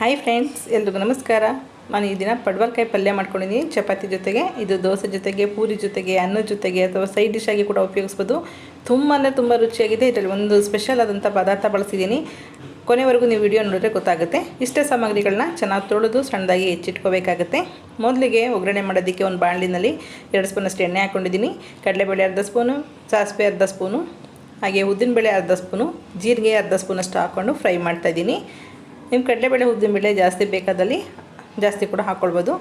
Hi friends, ಎಲ್ರಿಗೂ ನಮಸ್ಕಾರ. ನಾನು ಈ ದಿನ ಪಡವಲಕಾಯಿ ಪಲ್ಯ ಮಾಡ್ಕೊಂಡಿದ್ದೀನಿ ಚಪಾತಿ ಜೊತೆಗೆ. ಇದು ದೋಸೆ ಜೊತೆಗೆ, ಪೂರಿ ಜೊತೆಗೆ, ಅನ್ನದ ಜೊತೆಗೆ ಅಥವಾ ಸೈಡ್ ಡಿಶ್ ಆಗಿ ಕೂಡ ಉಪಯೋಗಿಸ್ಬೋದು. ತುಂಬ ರುಚಿಯಾಗಿದೆ. ಇದರಲ್ಲಿ ಒಂದು ಸ್ಪೆಷಲ್ ಆದಂಥ ಪದಾರ್ಥ ಬಳಸಿದ್ದೀನಿ. ಕೊನೆವರೆಗೂ ನೀವು ವಿಡಿಯೋ ನೋಡಿದ್ರೆ ಗೊತ್ತಾಗುತ್ತೆ. ಇಷ್ಟೇ ಸಾಮಗ್ರಿಗಳನ್ನ ಚೆನ್ನಾಗಿ ತೊಳೆದು ಸಣ್ಣದಾಗಿ ಹೆಚ್ಚಿಟ್ಕೋಬೇಕಾಗುತ್ತೆ. ಮೊದಲಿಗೆ ಒಗ್ಗರಣೆ ಮಾಡೋದಕ್ಕೆ ಒಂದು ಬಾಣಲಿನಲ್ಲಿ 2 ಸ್ಪೂನಷ್ಟು ಎಣ್ಣೆ ಹಾಕ್ಕೊಂಡಿದ್ದೀನಿ. ಕಡಲೆಬೇಳೆ ಅರ್ಧ ಸ್ಪೂನು, ಸಾಸಿವೆ ಅರ್ಧ ಸ್ಪೂನು, ಹಾಗೆ ಉದ್ದಿನಬೇಳೆ ಅರ್ಧ ಸ್ಪೂನು, ಜೀರಿಗೆ ಅರ್ಧ ಸ್ಪೂನಷ್ಟು ಹಾಕ್ಕೊಂಡು ಫ್ರೈ ಮಾಡ್ತಾಯಿದ್ದೀನಿ. ನಿಮ್ಮ ಕಡಲೆಬೇಳೆ ಉದ್ದಿನಬೇಳೆ ಜಾಸ್ತಿ ಬೇಕಾದಲ್ಲಿ ಜಾಸ್ತಿ ಕೂಡ ಹಾಕ್ಕೊಳ್ಬೋದು.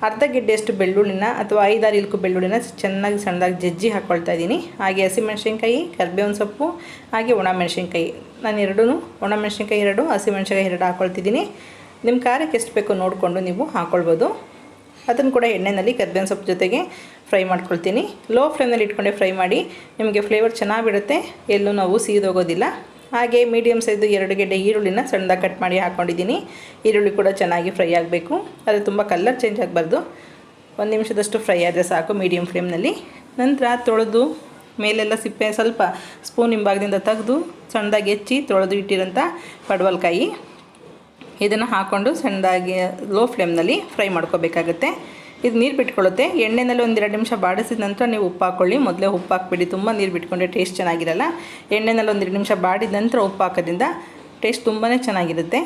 ಅರ್ಧ ಗೆಡ್ಡೆಯಷ್ಟು ಬೆಳ್ಳುಳ್ಳಿನ ಅಥವಾ 5-6 ಇಲ್ಕು ಬೆಳ್ಳುಳ್ಳಿನ ಚೆನ್ನಾಗಿ ಸಣ್ಣದಾಗಿ ಜಜ್ಜಿ ಹಾಕ್ಕೊಳ್ತಾ ಇದ್ದೀನಿ. ಹಾಗೆ ಹಸಿಮೆಣ್ಸಿನ್ಕಾಯಿ, ಕರಿಬೇವಿನ ಸೊಪ್ಪು, ಹಾಗೆ ಒಣಮೆಣ್ಸಿನ್ಕಾಯಿ. ನಾನು ಒಣಮೆಣ್ಸಿನ್ಕಾಯಿ 2, ಹಸಿಮೆಣ್ಸಿನ್ಕಾಯಿ 2 ಹಾಕ್ಕೊಳ್ತಿದ್ದೀನಿ. ನಿಮ್ಮ ಖಾರಕ್ಕೆ ಎಷ್ಟು ಬೇಕೋ ನೋಡಿಕೊಂಡು ನೀವು ಹಾಕ್ಕೊಳ್ಬೋದು. ಅದನ್ನು ಕೂಡ ಎಣ್ಣೆಯಲ್ಲಿ ಕರಿಬೇವಿನ ಸೊಪ್ಪು ಜೊತೆಗೆ ಫ್ರೈ ಮಾಡ್ಕೊಳ್ತೀನಿ. ಲೋ ಫ್ಲೇಮ್ನಲ್ಲಿ ಇಟ್ಕೊಂಡೆ ಫ್ರೈ ಮಾಡಿ. ನಿಮಗೆ ಫ್ಲೇವರ್ ಚೆನ್ನಾಗಿ ಬಿಡುತ್ತೆ, ಎಲ್ಲೂ ನಾವು ಸೀದೋಗೋದಿಲ್ಲ. ಹಾಗೆ ಮೀಡಿಯಮ್ ಸೈಜು 2 ಗೆಡ್ಡೆ ಈರುಳ್ಳಿನ ಸಣ್ಣದಾಗಿ ಕಟ್ ಮಾಡಿ ಹಾಕ್ಕೊಂಡಿದ್ದೀನಿ. ಈರುಳ್ಳಿ ಕೂಡ ಚೆನ್ನಾಗಿ ಫ್ರೈ ಆಗಬೇಕು, ಆದರೆ ತುಂಬ ಕಲರ್ ಚೇಂಜ್ ಆಗಬಾರ್ದು. 1 ನಿಮಿಷದಷ್ಟು ಫ್ರೈ ಆದರೆ ಸಾಕು ಮೀಡಿಯಮ್ ಫ್ಲೇಮ್ನಲ್ಲಿ. ನಂತರ ತೊಳೆದು ಮೇಲೆಲ್ಲ ಸಿಪ್ಪೆ ಸ್ವಲ್ಪ ಸ್ಪೂನ್ ಹಿಂಭಾಗದಿಂದ ತೆಗೆದು ಸಣ್ಣದಾಗಿ ಹೆಚ್ಚಿ ತೊಳೆದು ಇಟ್ಟಿರೋಂಥ ಪಡವಲಕಾಯಿ ಇದನ್ನು ಹಾಕ್ಕೊಂಡು ಸಣ್ಣದಾಗಿ ಲೋ ಫ್ಲೇಮ್ನಲ್ಲಿ ಫ್ರೈ ಮಾಡ್ಕೋಬೇಕಾಗುತ್ತೆ. ಇದು ನೀರು ಬಿಟ್ಕೊಳ್ಳುತ್ತೆ. ಎಣ್ಣೆಯಲ್ಲಿ 1-2 ನಿಮಿಷ ಬಾಡಿಸಿದ ನಂತರ ನೀವು ಉಪ್ಪು ಹಾಕ್ಕೊಳ್ಳಿ. ಮೊದಲೇ ಉಪ್ಪು ಹಾಕ್ಬಿಡಿ, ತುಂಬ ನೀರು ಬಿಟ್ಕೊಂಡ್ರೆ ಟೇಸ್ಟ್ ಚೆನ್ನಾಗಿರಲ್ಲ. ಎಣ್ಣೆಯಲ್ಲಿ 1-2 ನಿಮಿಷ ಬಾಡಿದ ನಂತರ ಉಪ್ಪು ಹಾಕೋದ್ರಿಂದ ಟೇಸ್ಟ್ ತುಂಬಾ ಚೆನ್ನಾಗಿರುತ್ತೆ.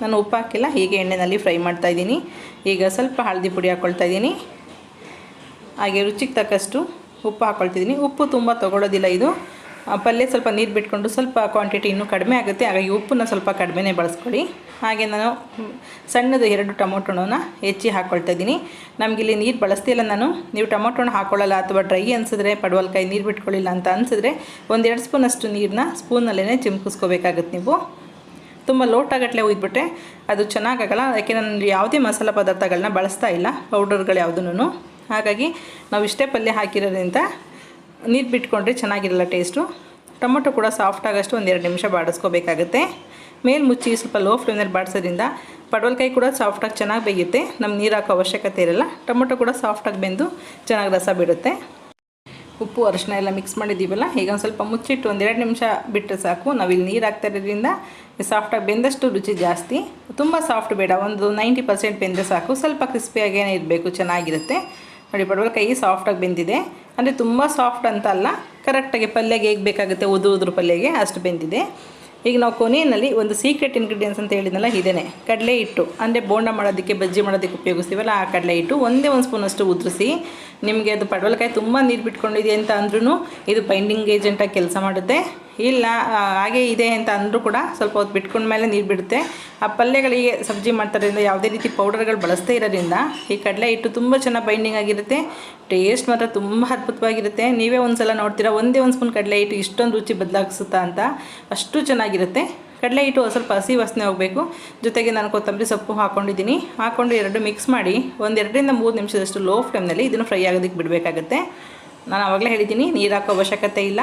ನಾನು ಉಪ್ಪು ಹಾಕಿಲ್ಲ, ಹೀಗೆ ಎಣ್ಣೆಯಲ್ಲಿ ಫ್ರೈ ಮಾಡ್ತಾಯಿದ್ದೀನಿ. ಈಗ ಸ್ವಲ್ಪ ಹಳದಿ ಪುಡಿ ಹಾಕ್ಕೊಳ್ತಾಯಿದ್ದೀನಿ. ಹಾಗೆ ರುಚಿಗೆ ತಕ್ಕಷ್ಟು ಉಪ್ಪು ಹಾಕ್ಕೊಳ್ತಿದ್ದೀನಿ. ಉಪ್ಪು ತುಂಬ ತೊಗೊಳ್ಳೋದಿಲ್ಲ. ಇದು ಪಲ್ಯ ಸ್ವಲ್ಪ ನೀರು ಬಿಟ್ಕೊಂಡು ಸ್ವಲ್ಪ ಕ್ವಾಂಟಿಟಿ ಇನ್ನೂ ಕಡಿಮೆ ಆಗುತ್ತೆ, ಹಾಗಾಗಿ ಉಪ್ಪನ್ನ ಸ್ವಲ್ಪ ಕಡಿಮೆನೇ ಬಳಸ್ಕೊಳ್ಳಿ. ಹಾಗೆ ನಾನು ಸಣ್ಣದು 2 ಟೊಮೊಟೊನ ಹೆಚ್ಚಿ ಹಾಕ್ಕೊಳ್ತಾ ಇದ್ದೀನಿ. ನಮಗಿಲ್ಲಿ ನೀರು ಬಳಸ್ತಿಲ್ಲ ನಾನು. ನೀವು ಟೊಮೊಟೊನ ಹಾಕ್ಕೊಳ್ಳಲ್ಲ ಅಥವಾ ಡ್ರೈ ಅನಿಸಿದ್ರೆ ಪಡವಲಕಾಯಿ ನೀರು ಬಿಟ್ಕೊಳ್ಳಿಲ್ಲ ಅಂತ ಅನಿಸಿದ್ರೆ 1-2 ಸ್ಪೂನಷ್ಟು ನೀರನ್ನ ಸ್ಪೂನಲ್ಲೇ ಚಿಮ್ಕಿಸ್ಕೋಬೇಕಾಗುತ್ತೆ. ನೀವು ತುಂಬ ಲೋಟಾಗಟ್ಟಲೆ ಉಯ್ದುಬಿಟ್ರೆ ಅದು ಚೆನ್ನಾಗಾಗಲ್ಲ. ಯಾಕೆ ನಾನು ಯಾವುದೇ ಮಸಾಲೆ ಪದಾರ್ಥಗಳನ್ನ ಬಳಸ್ತಾ ಇಲ್ಲ, ಪೌಡರ್ಗಳು ಯಾವುದೂ. ಹಾಗಾಗಿ ನಾವು ಇಷ್ಟೇ ಪಲ್ಯ ಹಾಕಿರೋದ್ರಿಂದ ನೀರು ಬಿಟ್ಕೊಂಡ್ರೆ ಚೆನ್ನಾಗಿರಲ್ಲ ಟೇಸ್ಟು. ಟೊಮೊಟೊ ಕೂಡ ಸಾಫ್ಟ್ ಆಗೋಷ್ಟು 1-2 ನಿಮಿಷ ಬಾಡಿಸ್ಕೋಬೇಕಾಗುತ್ತೆ. ಮೇಲೆ ಮುಚ್ಚಿ ಸ್ವಲ್ಪ ಲೋ ಫ್ಲೇಮ್ನಲ್ಲಿ ಬಾಡಿಸೋದ್ರಿಂದ ಪಡವಲಕಾಯಿ ಕೂಡ ಸಾಫ್ಟಾಗಿ ಚೆನ್ನಾಗಿ ಬೇಯುತ್ತೆ. ನಮ್ಗೆ ನೀರು ಹಾಕೋ ಅವಶ್ಯಕತೆ ಇರಲ್ಲ. ಟೊಮೊಟೊ ಕೂಡ ಸಾಫ್ಟಾಗಿ ಬೆಂದು ಚೆನ್ನಾಗಿ ರಸ ಬಿಡುತ್ತೆ. ಉಪ್ಪು ಅರಿಶಿನ ಎಲ್ಲ ಮಿಕ್ಸ್ ಮಾಡಿದ್ದೀವಲ್ಲ, ಈಗ ಒಂದು ಸ್ವಲ್ಪ ಮುಚ್ಚಿಟ್ಟು 1-2 ನಿಮಿಷ ಬಿಟ್ಟರೆ ಸಾಕು. ನಾವಿಲ್ಲಿ ನೀರು ಹಾಕ್ತಾ ಇರೋದ್ರಿಂದ ಸಾಫ್ಟಾಗಿ ಬೆಂದಷ್ಟು ರುಚಿ ಜಾಸ್ತಿ. ತುಂಬ ಸಾಫ್ಟ್ ಬೇಡ, ಒಂದು 90% ಬೆಂದರೆ ಸಾಕು. ಸ್ವಲ್ಪ ಕ್ರಿಸ್ಪಿಯಾಗೇ ಇರಬೇಕು, ಚೆನ್ನಾಗಿರುತ್ತೆ. ನೋಡಿ, ಪಡವಲಕಾಯಿ ಸಾಫ್ಟಾಗಿ ಬೆಂದಿದೆ. ಅಂದರೆ ತುಂಬ ಸಾಫ್ಟ್ ಅಂತ ಅಲ್ಲ, ಕರೆಕ್ಟಾಗಿ ಪಲ್ಯಗೆ ಹೇಗೆ ಬೇಕಾಗುತ್ತೆ ಉದುರು ಪಲ್ಯಗೆ ಅಷ್ಟು ಬೆಂದಿದೆ. ಈಗ ನಾವು ಕೊನೆಯಲ್ಲಿ ಒಂದು ಸೀಕ್ರೆಟ್ ಇಂಗ್ರೀಡಿಯೆಂಟ್ಸ್ ಅಂತ ಹೇಳಿದ್ನಲ್ಲ, ಇದೇನೆ ಕಡಲೆ ಹಿಟ್ಟು. ಅಂದರೆ ಬೋಂಡ ಮಾಡೋದಕ್ಕೆ, ಬಜ್ಜಿ ಮಾಡೋದಕ್ಕೆ ಉಪಯೋಗಿಸ್ತೀವಲ್ಲ ಆ ಕಡಲೆ ಹಿಟ್ಟು 1 ಸ್ಪೂನಷ್ಟು ಉದುರಿಸಿ. ನಿಮಗೆ ಅದು ಪಡವಲಕಾಯಿ ತುಂಬ ನೀರು ಬಿಟ್ಕೊಂಡಿದೆ ಅಂತ ಅಂದ್ರೂ ಇದು ಬೈಂಡಿಂಗ್ ಏಜೆಂಟಾಗಿ ಕೆಲಸ ಮಾಡುತ್ತೆ. ಇಲ್ಲ ಹಾಗೆ ಇದೆ ಅಂತ ಅಂದರೂ ಕೂಡ ಸ್ವಲ್ಪ ಹೊತ್ತು ಬಿಟ್ಕೊಂಡ್ಮೇಲೆ ನೀರು ಬಿಡುತ್ತೆ. ಆ ಪಲ್ಯಗಳಿಗೆ ಸಬ್ಜಿ ಮಾಡ್ತಾರಿಂದ ಯಾವುದೇ ರೀತಿ ಪೌಡರ್ಗಳು ಬಳಸ್ತಾ ಇರೋದ್ರಿಂದ ಈ ಕಡಲೆ ಹಿಟ್ಟು ತುಂಬ ಚೆನ್ನಾಗಿ ಬೈಂಡಿಂಗ್ ಆಗಿರುತ್ತೆ. ಟೇಸ್ಟ್ ಮಾತ್ರ ತುಂಬ ಅದ್ಭುತವಾಗಿರುತ್ತೆ. ನೀವೇ ಒಂದು ಸಲ ನೋಡ್ತೀರಾ, 1 ಸ್ಪೂನ್ ಕಡಲೆ ಹಿಟ್ಟು ಇಷ್ಟೊಂದು ರುಚಿ ಬದಲಾಗಿಸುತ್ತಾ ಅಂತ. ಅಷ್ಟು ಚೆನ್ನಾಗಿರುತ್ತೆ. ಕಡಲೆ ಹಿಟ್ಟು ಸ್ವಲ್ಪ ಹಸಿ ವಾಸನೆ ಹೋಗಬೇಕು. ಜೊತೆಗೆ ನಾನು ಕೊತ್ತಂಬರಿ ಸೊಪ್ಪು ಹಾಕ್ಕೊಂಡಿದ್ದೀನಿ. ಹಾಕ್ಕೊಂಡು 2 ಮಿಕ್ಸ್ ಮಾಡಿ 1-2-3 ನಿಮಿಷದಷ್ಟು ಲೋ ಫ್ಲೇಮ್ನಲ್ಲಿ ಇದನ್ನು ಫ್ರೈ ಆಗೋದಕ್ಕೆ ಬಿಡಬೇಕಾಗುತ್ತೆ. ನಾನು ಆವಾಗಲೇ ಹೇಳಿದ್ದೀನಿ, ನೀರು ಹಾಕೋ ಅವಶ್ಯಕತೆ ಇಲ್ಲ.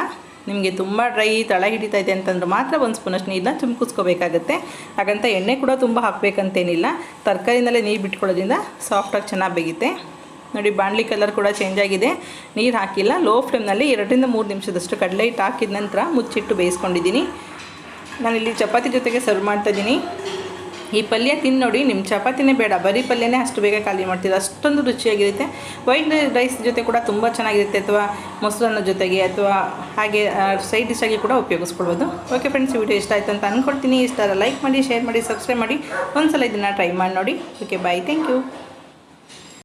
ನಿಮಗೆ ತುಂಬ ಡ್ರೈ ತಳ ಹಿಡಿತಾ ಇದೆ ಅಂತಂದ್ರೆ ಮಾತ್ರ 1 ಸ್ಪೂನಷ್ಟು ನೀರನ್ನ ಚಿಮ್ಕಿಸ್ಕೋಬೇಕಾಗುತ್ತೆ. ಹಾಗಂತ ಎಣ್ಣೆ ಕೂಡ ತುಂಬ ಹಾಕಬೇಕಂತೇನಿಲ್ಲ. ತರಕಾರಿನಲ್ಲೇ ನೀರು ಬಿಟ್ಕೊಳ್ಳೋದ್ರಿಂದ ಸಾಫ್ಟಾಗಿ ಚೆನ್ನಾಗಿ ಬೇಯುತ್ತೆ. ನೋಡಿ, ಬಾಣಲಿ ಕಲರ್ ಕೂಡ ಚೇಂಜ್ ಆಗಿದೆ. ನೀರು ಹಾಕಿಲ್ಲ. ಲೋ ಫ್ಲೇಮ್ನಲ್ಲಿ 2-3 ನಿಮಿಷದಷ್ಟು ಕಡಲೆ ಹಿಟ್ಟು ಹಾಕಿದ ನಂತರ ಮುಚ್ಚಿಟ್ಟು ಬೇಯಿಸ್ಕೊಂಡಿದ್ದೀನಿ. ನಾನಿಲ್ಲಿ ಚಪಾತಿ ಜೊತೆಗೆ ಸರ್ವ್ ಮಾಡ್ತಾಯಿದ್ದೀನಿ. ಈ ಪಲ್ಯ ತಿಂದು ನೋಡಿ, ನಿಮ್ಮ ಚಪಾತಿನೇ ಬೇಡ, ಬರೀ ಪಲ್ಯನೇ ಅಷ್ಟು ಬೇಗ ಖಾಲಿ ಮಾಡ್ತೀರಾ. ಅಷ್ಟೊಂದು ರುಚಿಯಾಗಿರುತ್ತೆ. ವೈಟ್ ರೈಸ್ ಜೊತೆ ಕೂಡ ತುಂಬ ಚೆನ್ನಾಗಿರುತ್ತೆ, ಅಥವಾ ಮೊಸರನ್ನ ಜೊತೆಗೆ, ಅಥವಾ ಹಾಗೆ ಸೈಡ್ ಡಿಶ್ ಆಗಿ ಕೂಡ ಉಪಯೋಗಿಸ್ಕೊಳ್ಬೋದು. ಓಕೆ ಫ್ರೆಂಡ್ಸ್, ಈ ವಿಡಿಯೋ ಇಷ್ಟ ಆಯಿತು ಅಂತ ಅಂದ್ಕೊಳ್ತೀನಿ. ಇಷ್ಟ ಲೈಕ್ ಮಾಡಿ, ಶೇರ್ ಮಾಡಿ, ಸಬ್ಸ್ಕ್ರೈಬ್ ಮಾಡಿ. ಒಂದು ಸಲ ಇದನ್ನು ಟ್ರೈ ಮಾಡಿ ನೋಡಿ. Okay, bye, thank you.